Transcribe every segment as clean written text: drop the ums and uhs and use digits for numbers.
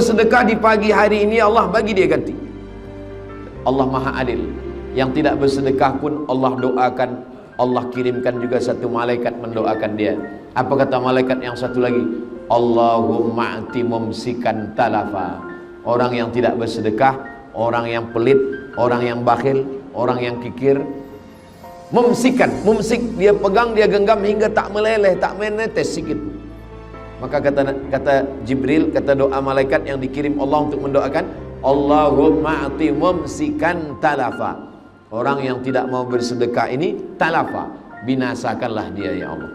bersedekah di pagi hari ini, Allah bagi dia ganti. Allah Maha Adil. Yang tidak bersedekah pun Allah doakan, Allah kirimkan juga satu malaikat mendoakan dia. Apa kata malaikat yang satu lagi? Allahumma ati mumsikan talafa. Orang yang tidak bersedekah, orang yang pelit, orang yang bakhil, orang yang kikir, mumsikan, mumsik, dia pegang, dia genggam hingga tak meleleh, tak menetes sikit. Maka kata Jibril, kata doa malaikat yang dikirim Allah untuk mendoakan, Allahumma ati mumsikan talafa. Orang yang tidak mau bersedekah ini talafa, binasakanlah dia ya Allah.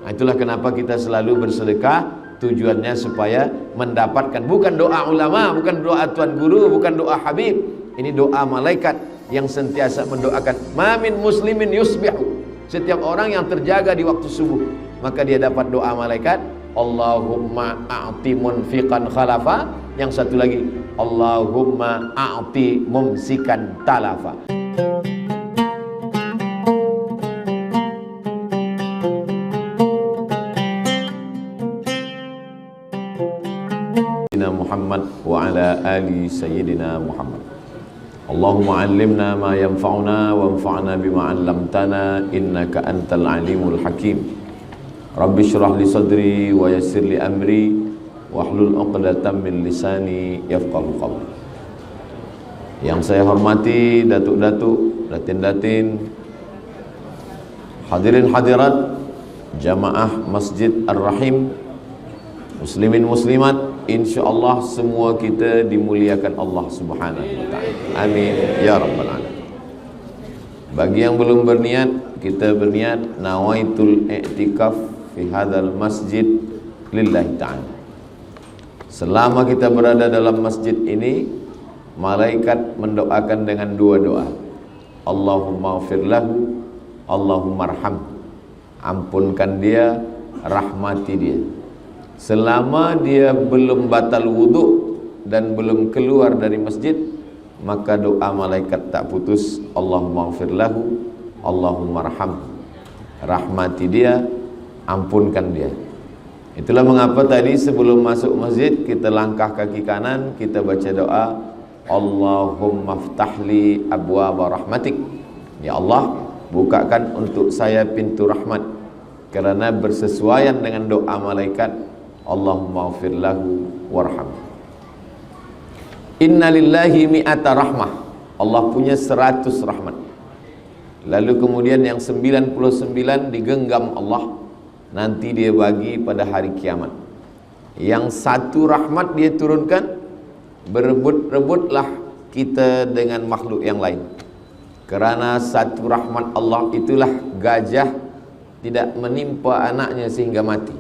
Nah, itulah kenapa kita selalu bersedekah. Tujuannya supaya mendapatkan, bukan doa ulama, bukan doa tuan guru, bukan doa habib. Ini doa malaikat yang sentiasa mendoakan. Ma min muslimin yusbihu. Setiap orang yang terjaga di waktu subuh, maka dia dapat doa malaikat. Allahumma a'ti munfiqan khalafa. Yang satu lagi, Allahumma a'ti mumsikan talafa. Muhammad wa ala ali sayyidina Muhammad. Allahumma 'allimna ma yanfa'una wanfa'na bima 'allamtana innaka antal alimul hakim. Rabbi shrah li sadri wa yassir li amri wahlul 'uqdatam min lisani yafqahu qawli. Yang saya hormati datuk-datuk, datin-datin, hadirin hadirat jamaah Masjid Ar-Rahim, muslimin muslimat, insyaallah semua kita dimuliakan Allah Subhanahu wa taala. Amin ya rabbal alamin. Bagi yang belum berniat, kita berniat nawaitul i'tikaf fi hadzal masjid lillahi ta'ala. Selama kita berada dalam masjid ini, malaikat mendoakan dengan dua doa. Allahumma ighfir lahu, Allahumma arham. Ampunkan dia, rahmati dia. Selama dia belum batal wudhu dan belum keluar dari masjid, maka doa malaikat tak putus. Allahumma ighfir lahu, Allahumma arham. Rahmati dia, ampunkan dia. Itulah mengapa tadi sebelum masuk masjid kita langkah kaki kanan, kita baca doa Allahumma ftahli abwaaba rahmatik. Ya Allah, bukakan untuk saya pintu rahmat. Karena bersesuaian dengan doa malaikat, Allahumma ighfir lahu warham. Inna lillahi mi'ata rahmah. Allah punya 100 rahmat. Lalu kemudian yang 99 digenggam Allah, nanti dia bagi pada hari kiamat. Yang satu rahmat dia turunkan, berebut-rebutlah kita dengan makhluk yang lain. Karena satu rahmat Allah itulah gajah tidak menimpa anaknya sehingga mati.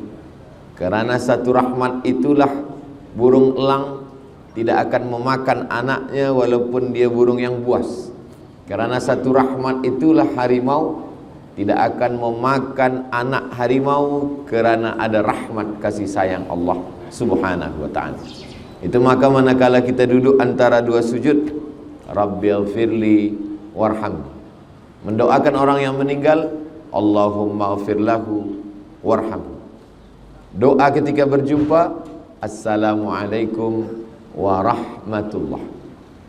Karena satu rahmat itulah burung elang tidak akan memakan anaknya walaupun dia burung yang buas. Karena satu rahmat itulah harimau tidak akan memakan anak harimau, karena ada rahmat kasih sayang Allah Subhanahu wa ta'ala. Itu maka manakala kita duduk antara dua sujud, Rabbighfirli warham, mendoakan orang yang meninggal, Allahumma ighfir lahu warham. Doa ketika berjumpa, Assalamualaikum warahmatullah.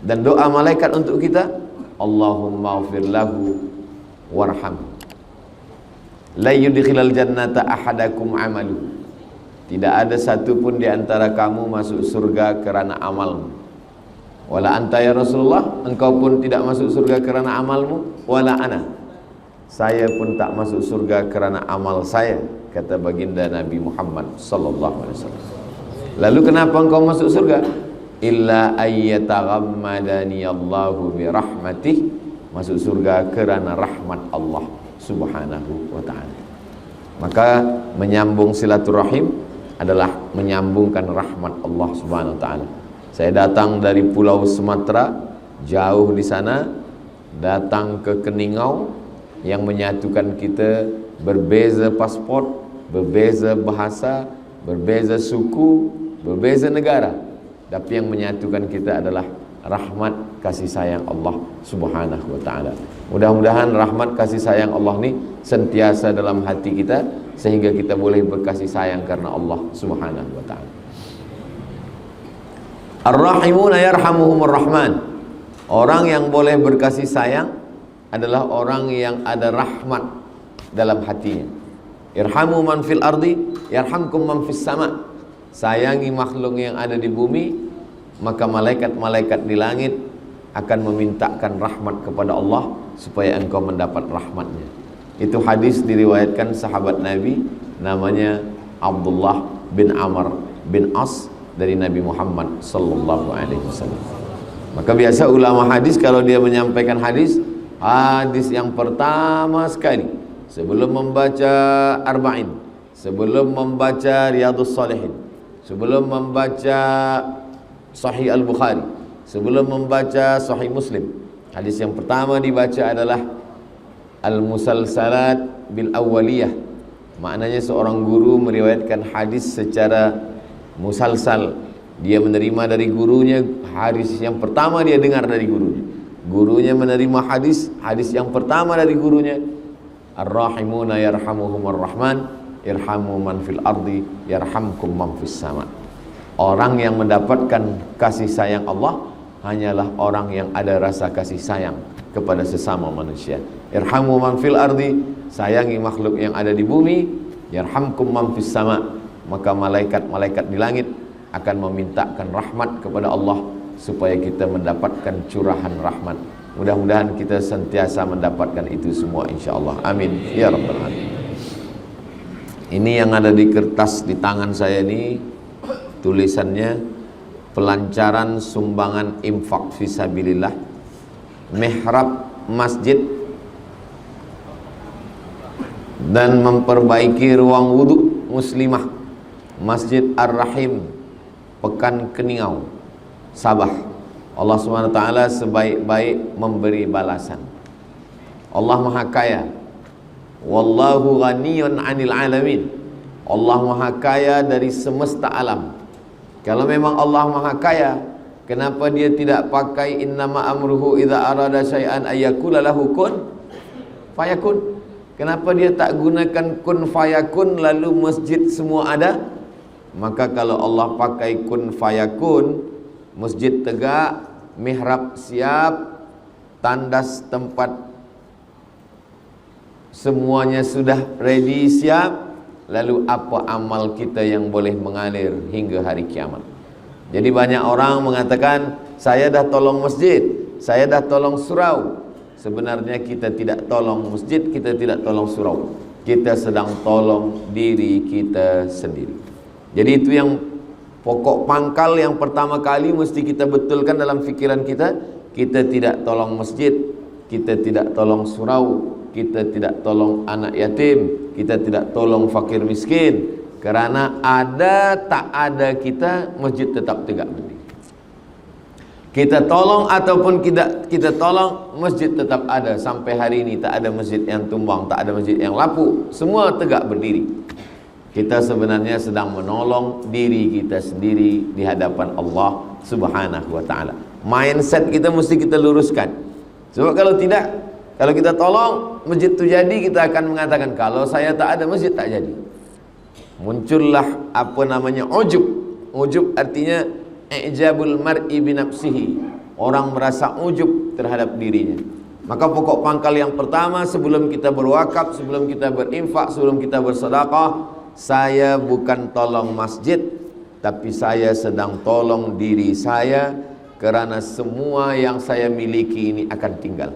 Dan doa malaikat untuk kita, Allahumma ighfir lahu warham. La yudkhilal jannata ahadakum amalu. Tidak ada satu pun di antara kamu masuk surga kerana amalmu. Wala anta ya Rasulullah, engkau pun tidak masuk surga kerana amalmu. Wala ana, saya pun tak masuk surga kerana amal saya, kata baginda Nabi Muhammad sallallahu alaihi wasallam. Lalu kenapa engkau masuk surga? Illa ayyataghammadani Allahu bi rahmatih. Masuk surga kerana rahmat Allah Subhanahu wa ta'ala. Maka menyambung silaturahim adalah menyambungkan rahmat Allah Subhanahu wa ta'ala. Saya datang dari pulau Sumatera, jauh di sana, datang ke Keningau, yang menyatukan kita berbeza paspor, berbeza bahasa, berbeza suku, berbeza negara, tapi yang menyatukan kita adalah rahmat kasih sayang Allah Subhanahu wa ta'ala. Mudah-mudahan rahmat kasih sayang Allah ini sentiasa dalam hati kita, sehingga kita boleh berkasih sayang karena Allah Subhanahu wa ta'ala. Ar-rahimuna yarhamuhumur rahman. Orang yang boleh berkasih sayang adalah orang yang ada rahmat dalam hatinya. Irhamu man fil ardi yarhamkum man fis sama. Sayangi makhluk yang ada di bumi, maka malaikat-malaikat di langit akan memintakan rahmat kepada Allah supaya engkau mendapat rahmatnya. Itu hadis diriwayatkan sahabat Nabi namanya Abdullah bin Amr bin As dari Nabi Muhammad sallallahu alaihi wasallam. Maka biasa ulama hadis kalau dia menyampaikan hadis yang pertama sekali sebelum membaca Arba'in, sebelum membaca Riyadhus Shalihin, sebelum membaca Sahih Al-Bukhari, sebelum membaca Sahih Muslim, hadis yang pertama dibaca adalah Al-Musalsalat bil Awwaliyah. Maknanya seorang guru meriwayatkan hadis secara musalsal. Dia menerima dari gurunya hadis yang pertama, dia dengar dari gurunya. Gurunya menerima hadis yang pertama dari gurunya. Ar-rahimuna yarhamuhumur rahman, irhamu man fil ardi yarhamkum man fis sama. Orang yang mendapatkan kasih sayang Allah hanyalah orang yang ada rasa kasih sayang kepada sesama manusia. Irhamu man fil ardi, sayangi makhluk yang ada di bumi. Yarhamkum man fis sama, maka malaikat-malaikat di langit akan memintakan rahmat kepada Allah supaya kita mendapatkan curahan rahmat. Mudah-mudahan kita sentiasa mendapatkan itu semua insyaAllah. Amin ya rabbal alamin. Ini yang ada di kertas di tangan saya ini, tulisannya pelancaran sumbangan infak fisabilillah, mihrab masjid dan memperbaiki ruang wudhu muslimah Masjid Ar-Rahim Pekan Keningau, Sabah. Allah SWT sebaik-baik memberi balasan. Allah Maha Kaya. Wallahu ghaniyun 'anil alamin. Allah Maha Kaya dari semesta alam. Kalau memang Allah Maha Kaya, kenapa dia tidak pakai innama amruhu idza arada syai'an ayyakula lahu kun fayakun? Kenapa dia tak gunakan kun fayakun lalu masjid semua ada? Maka kalau Allah pakai kun fayakun, masjid tegak, mihrab siap, tandas tempat semuanya sudah ready siap, lalu apa amal kita yang boleh mengalir hingga hari kiamat? Jadi banyak orang mengatakan, saya dah tolong masjid, saya dah tolong surau. Sebenarnya kita tidak tolong masjid, kita tidak tolong surau, kita sedang tolong diri kita sendiri. Jadi itu yang pokok pangkal yang pertama kali mesti kita betulkan dalam fikiran kita. Kita tidak tolong masjid, kita tidak tolong surau, kita tidak tolong anak yatim, kita tidak tolong fakir miskin. Karena ada tak ada kita, masjid tetap tegak berdiri. Kita tolong ataupun kita tolong, masjid tetap ada. Sampai hari ini tak ada masjid yang tumbang, tak ada masjid yang lapuk, semua tegak berdiri. Kita sebenarnya sedang menolong diri kita sendiri di hadapan Allah Subhanahu wa ta'ala. Mindset kita mesti kita luruskan. Sebab kalau tidak, kalau kita tolong masjid itu jadi, kita akan mengatakan kalau saya tak ada masjid tak jadi. Muncullah apa namanya ujub. Ujub artinya i'jabul mar'i binafsihi. Orang merasa ujub terhadap dirinya. Maka pokok pangkal yang pertama sebelum kita berwakaf, sebelum kita berinfak, sebelum kita bersedekah, saya bukan tolong masjid, tapi saya sedang tolong diri saya, karena semua yang saya miliki ini akan tinggal.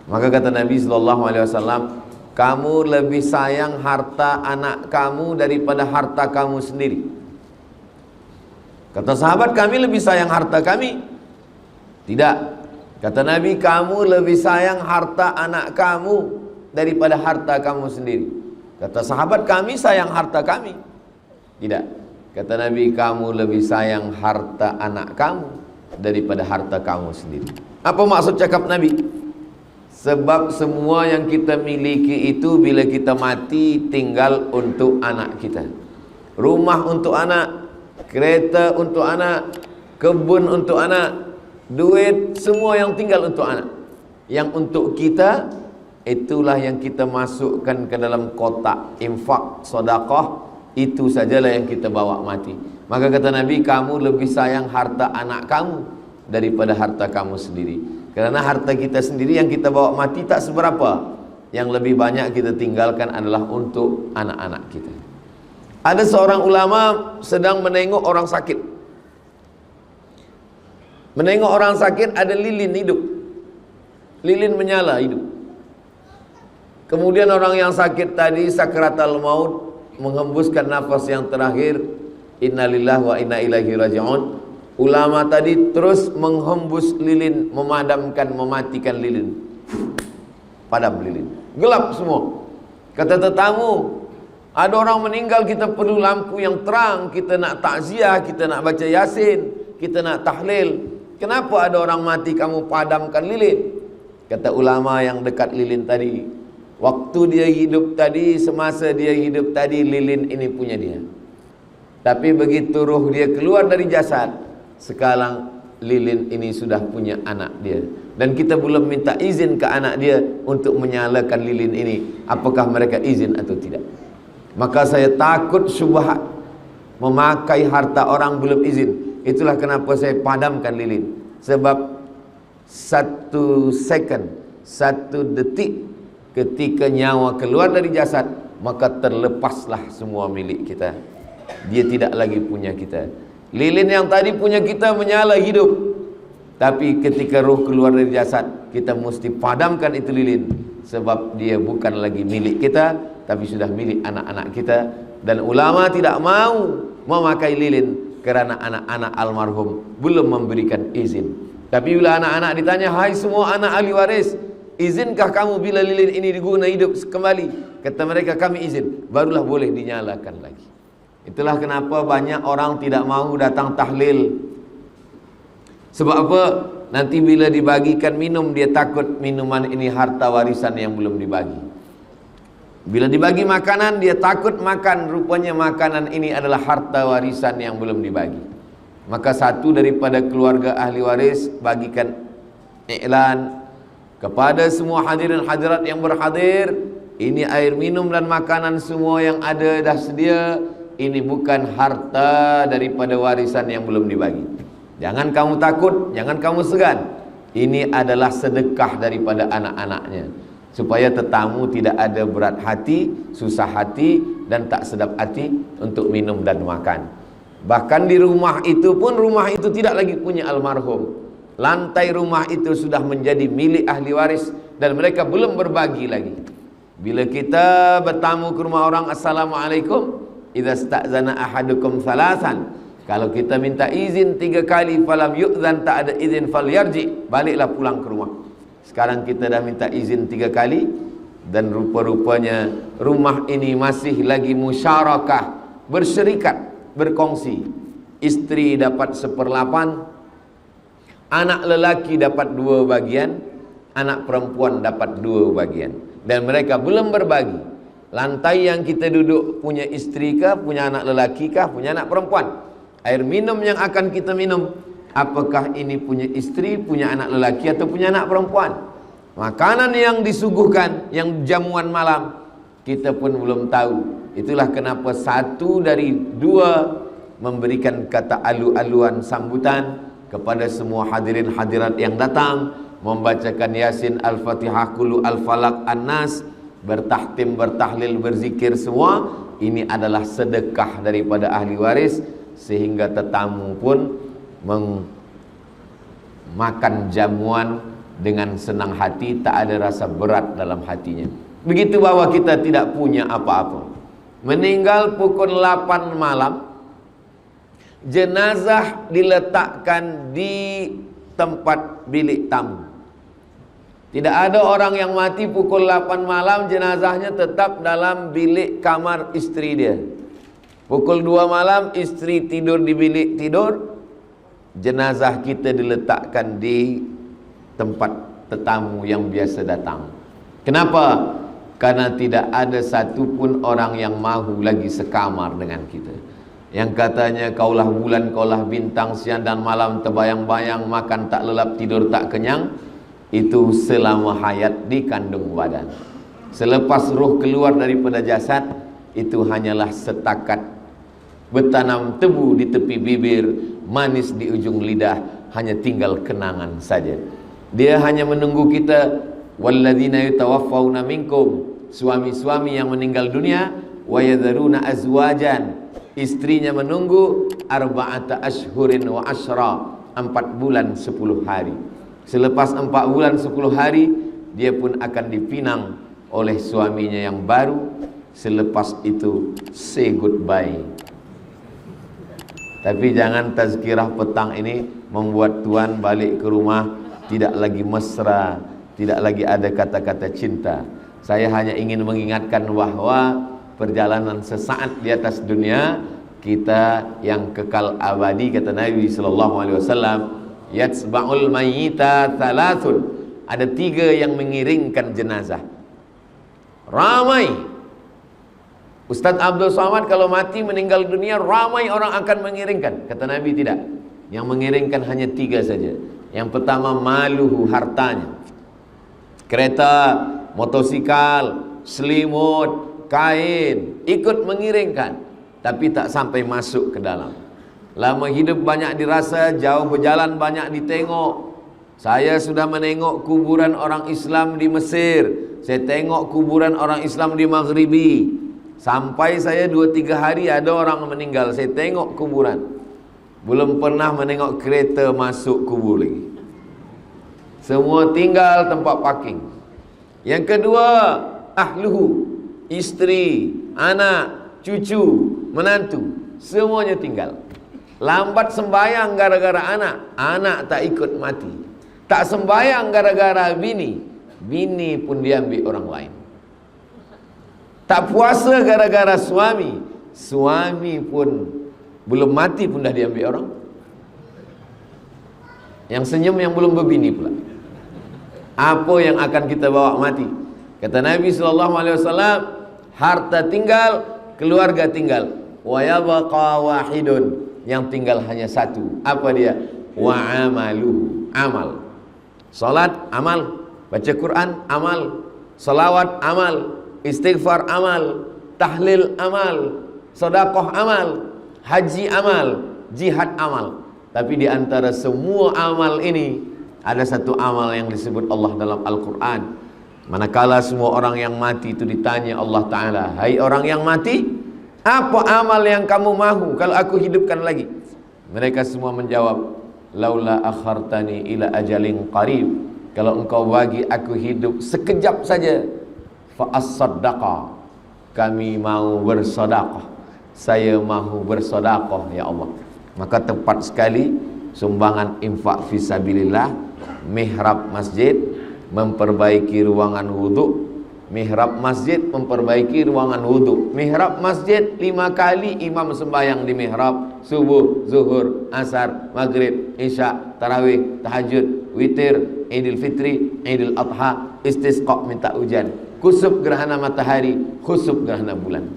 Maka kata Nabi SAW, kamu lebih sayang harta anak kamu daripada harta kamu sendiri. Kata sahabat, kami lebih sayang harta kami. Tidak. Kata Nabi, kamu lebih sayang harta anak kamu daripada harta kamu sendiri. Kata sahabat, kami sayang harta kami. Tidak. Kata Nabi, kamu lebih sayang harta anak kamu daripada harta kamu sendiri. Apa maksud cakap Nabi? Sebab semua yang kita miliki itu bila kita mati tinggal untuk anak kita. Rumah untuk anak, kereta untuk anak, kebun untuk anak, duit, semua yang tinggal untuk anak. Yang untuk kita, itulah yang kita masukkan ke dalam kotak infak, sedekah, itu sajalah yang kita bawa mati. Maka kata Nabi, kamu lebih sayang harta anak kamu daripada harta kamu sendiri. Karena harta kita sendiri yang kita bawa mati tak seberapa. Yang lebih banyak kita tinggalkan adalah untuk anak-anak kita. Ada seorang ulama sedang menengok orang sakit. Menengok orang sakit, ada lilin hidup. Lilin menyala hidup. Kemudian orang yang sakit tadi sakratal maut, menghembuskan nafas yang terakhir, innalillahi wa inna ilaihi raji'un. Ulama tadi terus menghembus lilin, memadamkan, mematikan lilin. Padam lilin, gelap semua. Kata tetamu, ada orang meninggal, kita perlu lampu yang terang, kita nak takziah, kita nak baca yasin, kita nak tahlil. Kenapa ada orang mati kamu padamkan lilin? Kata ulama yang dekat lilin tadi, waktu dia hidup tadi, semasa dia hidup tadi, lilin ini punya dia. Tapi begitu roh dia keluar dari jasad, sekarang lilin ini sudah punya anak dia. Dan kita belum minta izin ke anak dia untuk menyalakan lilin ini. Apakah mereka izin atau tidak? Maka saya takut syubhat memakai harta orang belum izin. Itulah kenapa saya padamkan lilin. Sebab 1 second, 1 detik ketika nyawa keluar dari jasad, maka terlepaslah semua milik kita. Dia tidak lagi punya kita. Lilin yang tadi punya kita menyala hidup. Tapi ketika roh keluar dari jasad, kita mesti padamkan itu lilin. Sebab dia bukan lagi milik kita, tapi sudah milik anak-anak kita. Dan ulama tidak mau memakai lilin kerana anak-anak almarhum belum memberikan izin. Tapi bila anak-anak ditanya, hai semua anak ahli waris, izinkah kamu bila lilin ini diguna hidup kembali? Kata mereka, kami izin. Barulah boleh dinyalakan lagi. Itulah kenapa banyak orang tidak mau datang tahlil. Sebab apa? Nanti bila dibagikan minum, dia takut minuman ini harta warisan yang belum dibagi. Bila dibagi makanan, dia takut makan, rupanya makanan ini adalah harta warisan yang belum dibagi. Maka satu daripada keluarga ahli waris bagikan iklan kepada semua hadirin hadirat yang berhadir, ini air minum dan makanan semua yang ada dah sedia. Ini bukan harta daripada warisan yang belum dibagi. Jangan kamu takut, jangan kamu segan. Ini adalah sedekah daripada anak-anaknya, supaya tetamu tidak ada berat hati, susah hati, dan tak sedap hati untuk minum dan makan. Bahkan di rumah itu pun, rumah itu tidak lagi punya almarhum. Lantai rumah itu sudah menjadi milik ahli waris, dan mereka belum berbagi lagi. Bila kita bertamu ke rumah orang, assalamualaikum, idza sta'zana ahadukum salasan, kalau kita minta izin 3 kali, falam yu'zan, tak ada izin, falyarji, baliklah pulang ke rumah. Sekarang kita dah minta izin 3 kali, dan rupa-rupanya rumah ini masih lagi musyarakah, bersyarikat, berkongsi. Isteri dapat 1/8, anak lelaki dapat 2 bagian, anak perempuan dapat 2 bagian. Dan mereka belum berbagi. Lantai yang kita duduk punya isteri kah, punya anak lelaki kah, punya anak perempuan? Air minum yang akan kita minum, apakah ini punya istri, punya anak lelaki, atau punya anak perempuan? Makanan yang disuguhkan, yang jamuan malam, kita pun belum tahu. Itulah kenapa 1 dari 2 memberikan kata alu-aluan sambutan kepada semua hadirin hadirat yang datang, membacakan Yasin, Al-Fatihah, Qul Al-Falaq, An-Nas, bertahtim, bertahlil, berzikir semua. Ini adalah sedekah daripada ahli waris, sehingga tetamu pun makan jamuan dengan senang hati, tak ada rasa berat dalam hatinya. Begitu bahwa kita tidak punya apa-apa. Meninggal pukul 8 malam, jenazah diletakkan di tempat bilik tamu. Tidak ada orang yang mati pukul 8 malam, jenazahnya tetap dalam bilik kamar istri dia. Pukul 2 malam istri tidur di bilik tidur, jenazah kita diletakkan di tempat tetamu yang biasa datang. Kenapa? Karena tidak ada satupun orang yang mahu lagi sekamar dengan kita. Yang katanya kaulah bulan, kaulah bintang, siang dan malam terbayang-bayang, makan tak lelap, tidur tak kenyang. Itu selama hayat di kandung badan. Selepas roh keluar daripada jasad, itu hanyalah setakat bertanam tebu di tepi bibir, manis di ujung lidah, hanya tinggal kenangan saja. Dia hanya menunggu kita. Walladzina yatawaffawna minkum, suami-suami yang meninggal dunia, wa yadharuna azwajan, istrinya menunggu arba'ata ashhurin wa ashra, 4 bulan 10 hari. Selepas 4 bulan 10 hari, dia pun akan dipinang oleh suaminya yang baru. Selepas itu say goodbye. Tapi jangan tazkirah petang ini membuat tuan balik ke rumah tidak lagi mesra, tidak lagi ada kata-kata cinta. Saya hanya ingin mengingatkan bahwa perjalanan sesaat di atas dunia, kita yang kekal abadi, kata Nabi sallallahu alaihi wasallam, yatsba'ul mayyita thalathun, ada 3 yang mengiringkan jenazah. Ramai. Ustaz Abdul Somad kalau mati meninggal dunia, ramai orang akan mengiringkan. Kata Nabi tidak. Yang mengiringkan hanya 3 saja. Yang pertama, maluhu, hartanya. Kereta, motosikal, selimut, kain, ikut mengiringkan, tapi tak sampai masuk ke dalam. Lama hidup banyak dirasa, jauh berjalan banyak ditengok. Saya sudah menengok kuburan orang Islam di Mesir, saya tengok kuburan orang Islam di Maghribi. Sampai saya 2-3 hari ada orang meninggal, saya tengok kuburan. Belum pernah menengok kereta masuk kubur lagi. Semua tinggal tempat parking. Yang kedua, ahluhu, isteri, anak, cucu, menantu, semuanya tinggal. Lambat sembayang gara-gara anak, anak tak ikut mati. Tak sembayang gara-gara bini, bini pun diambil orang lain. Tak puasa gara-gara suami, suami pun belum mati pun dah diambil orang. Yang senyum yang belum berbini pula. Apa yang akan kita bawa mati? Kata Nabi SAW, harta tinggal, keluarga tinggal. Wa yabqa wahidun, yang tinggal hanya satu. Apa dia? Wa amaluhu, amal. Salat, amal. Baca Quran, amal. Salawat, amal. Istighfar, amal. Tahlil, amal. Sedekah, amal. Haji, amal. Jihad, amal. Tapi di antara semua amal ini, ada satu amal yang disebut Allah dalam Al-Quran. Manakala semua orang yang mati itu ditanya Allah Ta'ala, hai orang yang mati, apa amal yang kamu mahu kalau aku hidupkan lagi? Mereka semua menjawab, laula akhartani ila ajalin qarib, kalau engkau bagi aku hidup sekejap saja, fa as-saddaqa, kami mau bersedekah, saya mahu bersedekah ya Allah. Maka tepat sekali sumbangan infak fisabilillah, mihrab masjid, memperbaiki ruangan wudhu. Mihrab masjid memperbaiki ruangan wudhu. Mihrab masjid 5 kali imam sembahyang di mihrab, subuh, zuhur, asar, maghrib, isya, tarawih, tahajud, witir, idul fitri, idul adha, istisqa minta hujan, kusuf gerhana matahari, khusuf gerhana bulan.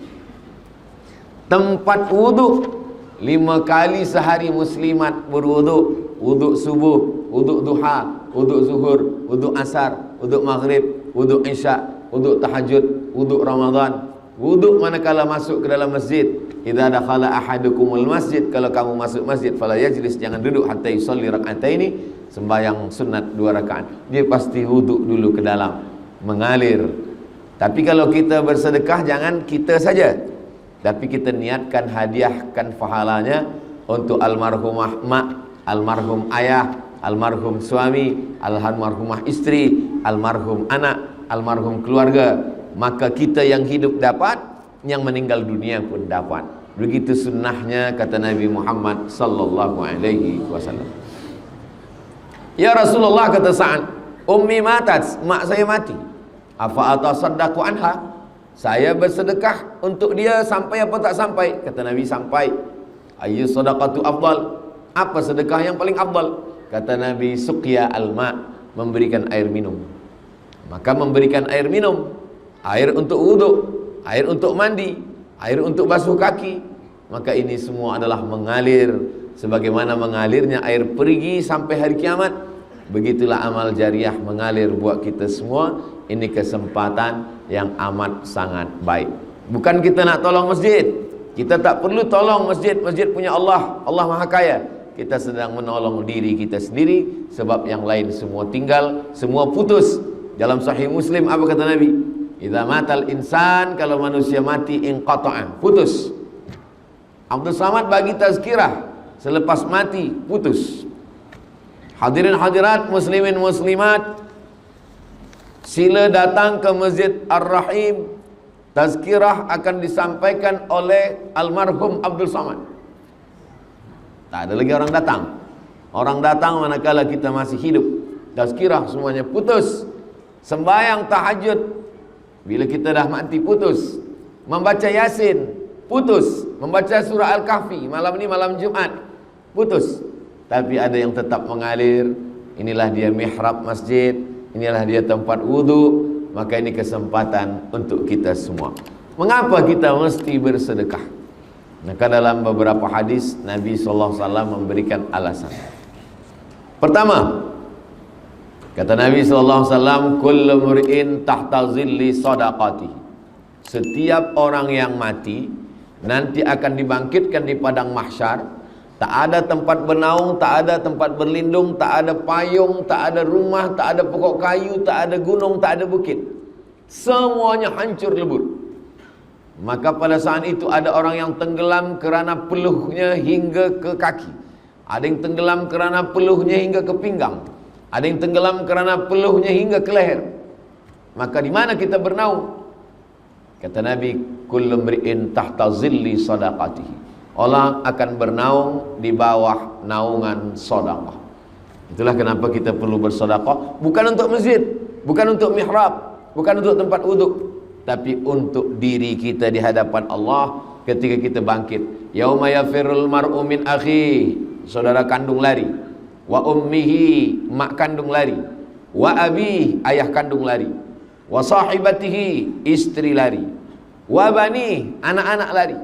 Tempat wudhu 5 kali sehari muslimat berwuduk. Wuduk subuh, wuduk duha, wuduk zuhur, wuduk asar, wuduk maghrib, wuduk isya, wuduk tahajud, wuduk Ramadan. Wuduk manakala masuk ke dalam masjid. Idza dakhala ahadukumul masjid, kalau kamu masuk masjid, fala yajlis, jangan duduk hatta yusalli rak'ataini, sembahyang sunat 2 rakaat. Dia pasti wuduk dulu ke dalam, mengalir. Tapi kalau kita bersedekah, jangan kita saja, tapi kita niatkan hadiahkan pahalanya untuk almarhumah mak, almarhum ayah, almarhum suami, almarhumah istri, almarhum anak, almarhum keluarga. Maka kita yang hidup dapat, yang meninggal dunia pun dapat. Begitu sunnahnya, kata Nabi Muhammad sallallahu alaihi wasallam. Ya Rasulullah, kata Sa'ad, ummi matat, mak saya mati. Afa atasaddaqu anha, saya bersedekah untuk dia sampai apa tak sampai? Kata Nabi, sampai. Ayyu sadaqatu afdal, apa sedekah yang paling afdal? Kata Nabi, suqya alma, memberikan air minum. Maka memberikan air minum, air untuk wudhu, air untuk mandi, air untuk basuh kaki, maka ini semua adalah mengalir sebagaimana mengalirnya air perigi sampai hari kiamat. Begitulah amal jariah mengalir buat kita semua. Ini kesempatan yang amat sangat baik. Bukan kita nak tolong masjid, Kita tak perlu tolong masjid, masjid punya Allah, Allah Maha Kaya. Kita sedang menolong diri kita sendiri, sebab yang lain semua tinggal, semua putus. Dalam Sahih Muslim apa kata Nabi? Idza matal insan, kalau manusia mati inqata'a, putus. Abdul Samad bagi tazkirah, selepas mati putus. Hadirin hadirat, muslimin muslimat, sila datang ke Masjid Ar-Rahim. Tazkirah akan disampaikan oleh almarhum Abdul Samad. Tak ada lagi orang datang. Orang datang manakala kita masih hidup. Tazkirah semuanya putus. Sembahyang tahajud, bila kita dah mati putus. Membaca Yasin putus. Membaca surah Al-Kahfi malam ni malam Jumat putus. Tapi ada yang tetap mengalir. Inilah dia mihrab masjid, inilah dia tempat wudu. Maka ini kesempatan untuk kita semua. Mengapa kita mesti bersedekah? Maka dalam beberapa hadis Nabi SAW memberikan alasan. Pertama, kata Nabi SAW, kullu mur'in tahta zilli sadaqatihi. Setiap orang yang mati nanti akan dibangkitkan di padang mahsyar. Tak ada tempat bernaung, tak ada tempat berlindung, tak ada payung, tak ada rumah, tak ada pokok kayu, tak ada gunung, tak ada bukit. Semuanya hancur lebur. Maka pada saat itu ada orang yang tenggelam kerana peluhnya hingga ke kaki. Ada yang tenggelam kerana peluhnya hingga ke pinggang. Ada yang tenggelam kerana peluhnya hingga ke leher. Maka di mana kita bernaung? Kata Nabi, kullu mri'in tahta zilli sadaqatihi. Orang akan bernaung di bawah naungan sedekah. Itulah kenapa kita perlu bersedekah, bukan untuk masjid, bukan untuk mihrab, bukan untuk tempat wuduk, tapi untuk diri kita di hadapan Allah ketika kita bangkit. Yauma yafirrul mar'u min akhi, saudara kandung lari, wa ummihi, mak kandung lari, wa abi, ayah kandung lari, wa sahibatihi, istri lari, wa bani, anak-anak lari.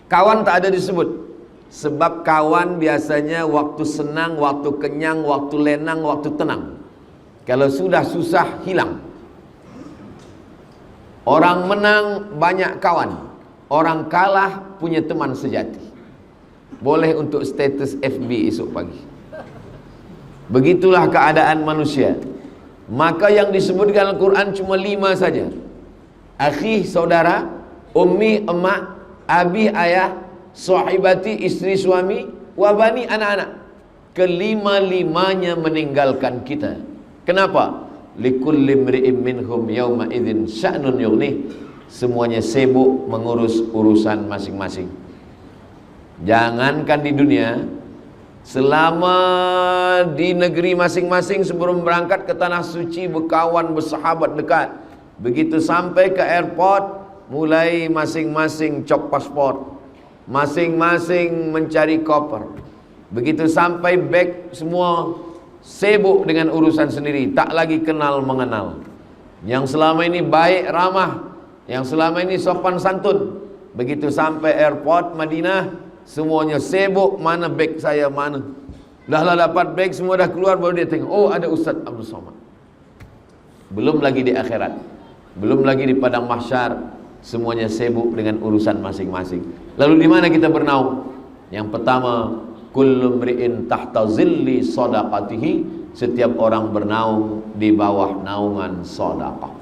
Kawan tak ada disebut. Sebab kawan biasanya waktu senang, waktu kenyang, waktu lenang, waktu tenang. Kalau sudah susah, hilang. Orang menang banyak kawan, orang kalah punya teman sejati. Boleh untuk status FB esok pagi. Begitulah keadaan manusia. Maka yang disebutkan Al-Quran cuma 5 saja. Akhi, saudara, ummi, emak, abi, ayah, sahibati, istri, suami, wabani, anak-anak. Kelima-limanya meninggalkan kita. Kenapa? Likulli mri'in minhum yawma idzin sya'nun yughnih. Semuanya sibuk mengurus urusan masing-masing. Jangankan di dunia, selama di negeri masing-masing sebelum berangkat ke tanah suci, berkawan, bersahabat dekat. Begitu sampai ke airport, mulai masing-masing cop paspor, masing-masing mencari koper. Begitu sampai beg, semua sibuk dengan urusan sendiri, tak lagi kenal mengenal. Yang selama ini baik ramah, yang selama ini sopan santun, begitu sampai airport Madinah, semuanya sibuk, mana beg saya, mana. Dah lah dapat beg, semua dah keluar, baru dia tengok, oh ada Ustaz Abdul Samad. Belum lagi di akhirat, belum lagi di padang mahsyar. Semuanya sibuk dengan urusan masing-masing. Lalu di mana kita bernaung? Yang pertama, kullu mri'in tahta zilli sadaqatihi. Setiap orang bernaung di bawah naungan sedekah.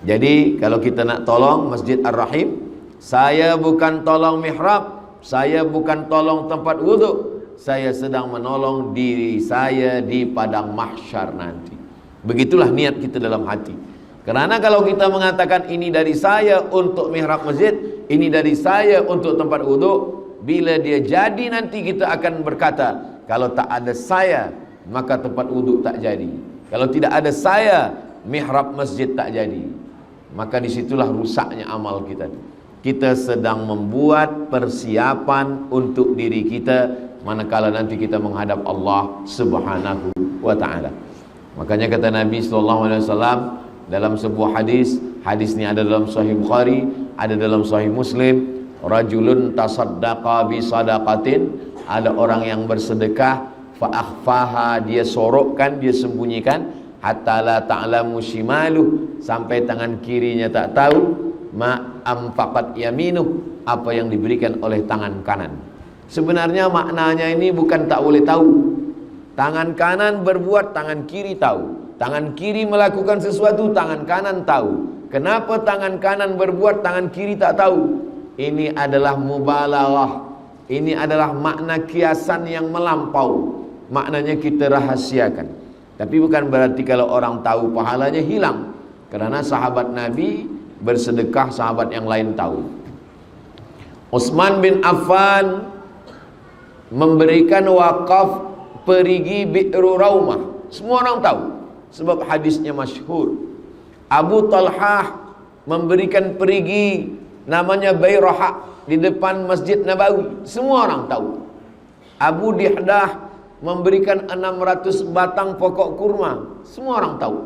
Jadi kalau kita nak tolong Masjid Ar-Rahim, saya bukan tolong mihrab, saya bukan tolong tempat wuduk, saya sedang menolong diri saya di padang mahsyar nanti. Begitulah niat kita dalam hati. Karena kalau kita mengatakan ini dari saya untuk mihrab masjid, ini dari saya untuk tempat wuduk, bila dia jadi nanti kita akan berkata, kalau tak ada saya, maka tempat wuduk tak jadi. Kalau tidak ada saya, mihrab masjid tak jadi. Maka disitulah rusaknya amal kita. Kita sedang membuat persiapan untuk diri kita manakala nanti kita menghadap Allah Subhanahu wa ta'ala. Makanya kata Nabi SAW dalam sebuah hadis, hadis ini ada dalam Sahih Bukhari, ada dalam Sahih Muslim, rajulun tasaddaqa bi sadaqatin, ada orang yang bersedekah, fa akhfaha, dia sorokkan, dia sembunyikan, hatta la ta'lamu shimaluh, sampai tangan kirinya tak tahu, ma anfaqat yaminuh, apa yang diberikan oleh tangan kanan. Sebenarnya maknanya ini bukan tak boleh tahu. Tangan kanan berbuat, tangan kiri tahu. Tangan kiri melakukan sesuatu, tangan kanan tahu. Kenapa tangan kanan berbuat, tangan kiri tak tahu? Ini adalah mubalaghah. Ini adalah makna kiasan yang melampau. Maknanya kita rahasiakan. Tapi bukan berarti kalau orang tahu pahalanya hilang. Karena sahabat Nabi bersedekah, sahabat yang lain tahu. Utsman bin Affan memberikan wakaf perigi Bi'ru Raumah. Semua orang tahu sebab hadisnya masyhur. Abu Talhah memberikan perigi namanya Bayrahah di depan Masjid Nabawi. Semua orang tahu. Abu Dihdah memberikan 600 batang pokok kurma. Semua orang tahu.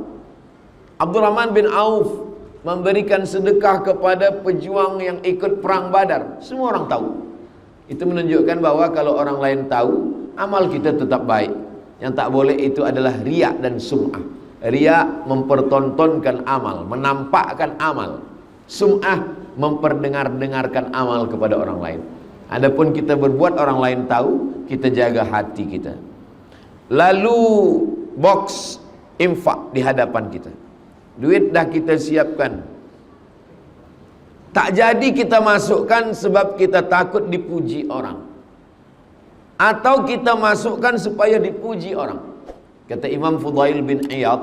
Abdurrahman bin Auf memberikan sedekah kepada pejuang yang ikut perang Badar. Semua orang tahu. Itu menunjukkan bahwa kalau orang lain tahu, amal kita tetap baik. Yang tak boleh itu adalah riya dan sum'ah. Riya mempertontonkan amal, menampakkan amal. Sum'ah memperdengar-dengarkan amal kepada orang lain. Adapun kita berbuat orang lain tahu, kita jaga hati kita. Lalu box infak di hadapan kita. Duit dah kita siapkan. Tak jadi kita masukkan sebab kita takut dipuji orang. Atau kita masukkan supaya dipuji orang. Kata Imam Fudail bin Iyad,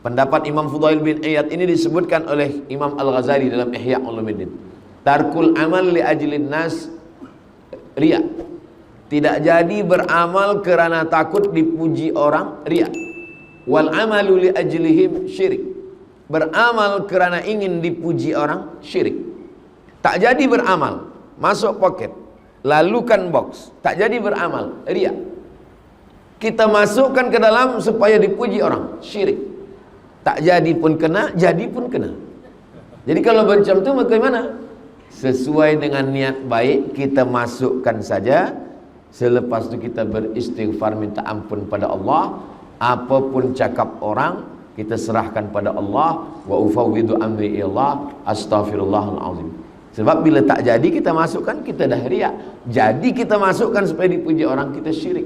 pendapat Imam Fudail bin Iyad ini disebutkan oleh Imam Al-Ghazali dalam Ihya Ulumuddin. Tarkul amal li ajlin nas riya. Tidak jadi beramal kerana takut dipuji orang, riya. Wal amalu li ajlihim syirik. Beramal kerana ingin dipuji orang, syirik. Tak jadi beramal, masuk poket, lalukan box, tak jadi beramal, riya. Kita masukkan ke dalam supaya dipuji orang, syirik. Tak jadi pun kena, jadi pun kena. Jadi kalau macam tu bagaimana? Sesuai dengan niat baik kita masukkan saja. Selepas itu kita beristighfar, minta ampun pada Allah. Apapun cakap orang, kita serahkan pada Allah. Wa ufawwidu amri ilallah, astaghfirullahal azim. Sebab bila tak jadi kita masukkan, kita dah riak. Jadi kita masukkan supaya dipuji orang, kita syirik.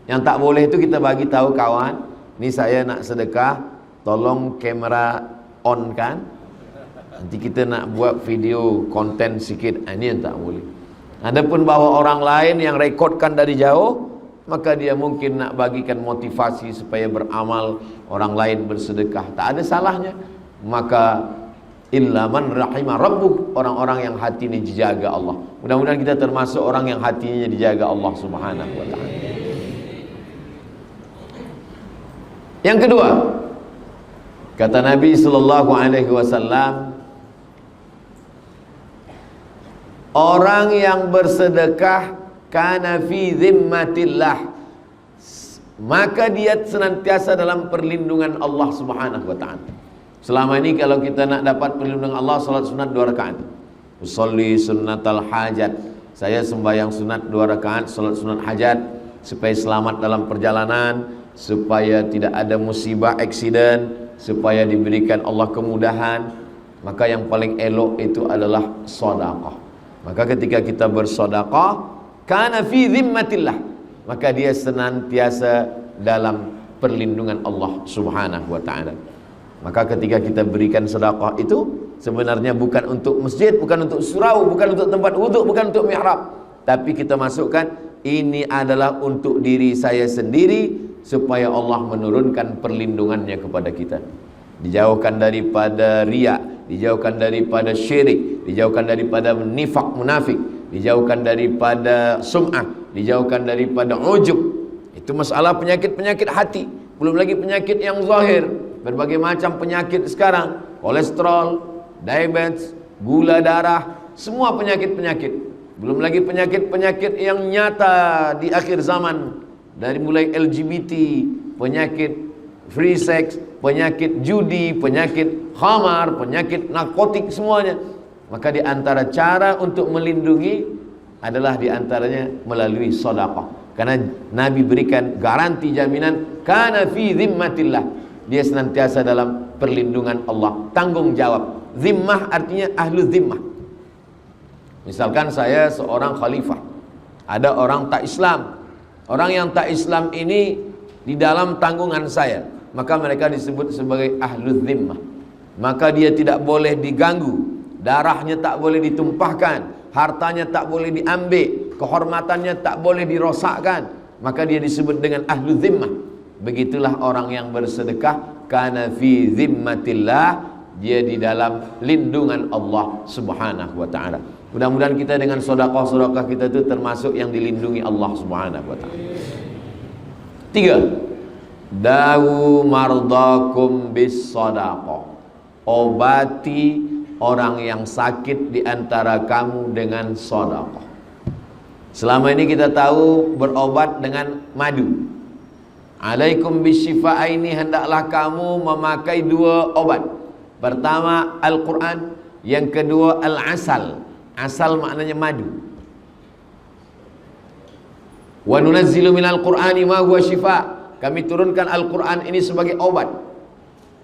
Yang tak boleh itu kita bagi tahu kawan, ni saya nak sedekah, tolong kamera on kan. Nanti kita nak buat video konten sikit, ini yang tak boleh. Adapun bawa orang lain yang rekodkan dari jauh, maka dia mungkin nak bagikan motivasi supaya beramal, orang lain bersedekah, tak ada salahnya. Maka illa man rahimah rabbuh, orang-orang yang hati ini dijaga Allah. Mudah-mudahan kita termasuk orang yang hatinya dijaga Allah Subhanahu wa ta'ala. Yang kedua, kata Nabi sallallahu alaihi wasallam, orang yang bersedekah kana fi zimmatillah, maka dia senantiasa dalam perlindungan Allah Subhanahu wa ta'ala. Selama ini kalau kita nak dapat perlindungan Allah, salat sunat 2 rakaat. Usolli sunnatal hajat, saya sembahyang sunat 2 rakaat, salat sunat hajat, supaya selamat dalam perjalanan, supaya tidak ada musibah, aksiden, supaya diberikan Allah kemudahan. Maka yang paling elok itu adalah sedekah. Maka ketika kita bersedekah, kana fi zimmatillah, maka dia senantiasa dalam perlindungan Allah Subhanahu wa ta'ala. Maka ketika kita berikan sedekah itu sebenarnya bukan untuk masjid, bukan untuk surau, bukan untuk tempat wuduk, bukan untuk mihrab, tapi kita masukkan ini adalah untuk diri saya sendiri, supaya Allah menurunkan perlindungannya kepada kita, dijauhkan daripada riya, dijauhkan daripada syirik, dijauhkan daripada nifak munafik, dijauhkan daripada sum'ah, dijauhkan daripada ujub. Itu masalah penyakit-penyakit hati. Belum lagi penyakit yang zahir, berbagai macam penyakit sekarang, kolesterol, diabetes, gula darah, semua penyakit-penyakit. Belum lagi penyakit-penyakit yang nyata di akhir zaman, dari mulai LGBT, penyakit free sex, penyakit judi, penyakit khamar, penyakit narkotik, semuanya. Maka di antara cara untuk melindungi adalah di antaranya melalui sedekah. Karena Nabi berikan garansi jaminan kana fi zimmatillah, dia senantiasa dalam perlindungan Allah, tanggung jawab. Zimmah artinya ahlu zimmah. Misalkan saya seorang khalifah, ada orang tak Islam. Orang yang tak Islam ini di dalam tanggungan saya, maka mereka disebut sebagai ahlul zimmah. Maka dia tidak boleh diganggu, darahnya tak boleh ditumpahkan, hartanya tak boleh diambil, kehormatannya tak boleh dirosakkan. Maka dia disebut dengan ahlul zimmah. Begitulah orang yang bersedekah, kana fi zimmatillah, dia di dalam lindungan Allah Subhanahu wa taala. Mudah-mudahan kita dengan sedekah-sedekah kita itu termasuk yang dilindungi Allah Subhanahu wa taala. 3. Dawu mardakum bis sadaqah. Obati orang yang sakit di antara kamu dengan sedekah. Selama ini kita tahu berobat dengan madu. Alaikum bisyifa'aini, hendaklah kamu memakai 2 obat. Pertama Al-Quran, yang kedua Al-Asal. Asal maknanya madu. Wa nunazzilu minal Qur'ani ma huwa syifa. Kami turunkan Al-Quran ini sebagai obat.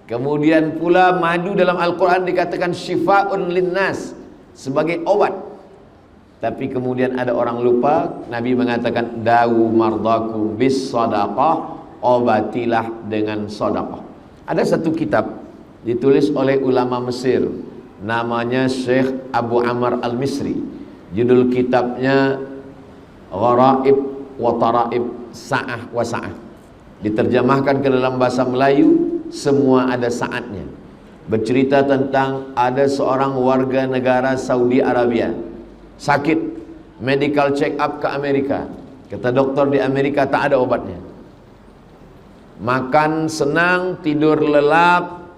Kemudian pula madu dalam Al-Quran dikatakan syifa'un linnas, sebagai obat. Tapi kemudian ada orang lupa, Nabi mengatakan dawu mardakum bis sadaqah, obatilah dengan sedekah. Ada satu kitab ditulis oleh ulama Mesir, namanya Syekh Abu Amr Al-Misri. Judul kitabnya Gharaib wa Taraib Sa'ah wa Sa'ah. Diterjemahkan ke dalam bahasa Melayu, semua ada saatnya. Bercerita tentang ada seorang warga negara Saudi Arabia sakit, medical check up ke Amerika. Kata dokter di Amerika tak ada obatnya. Makan senang, tidur lelap,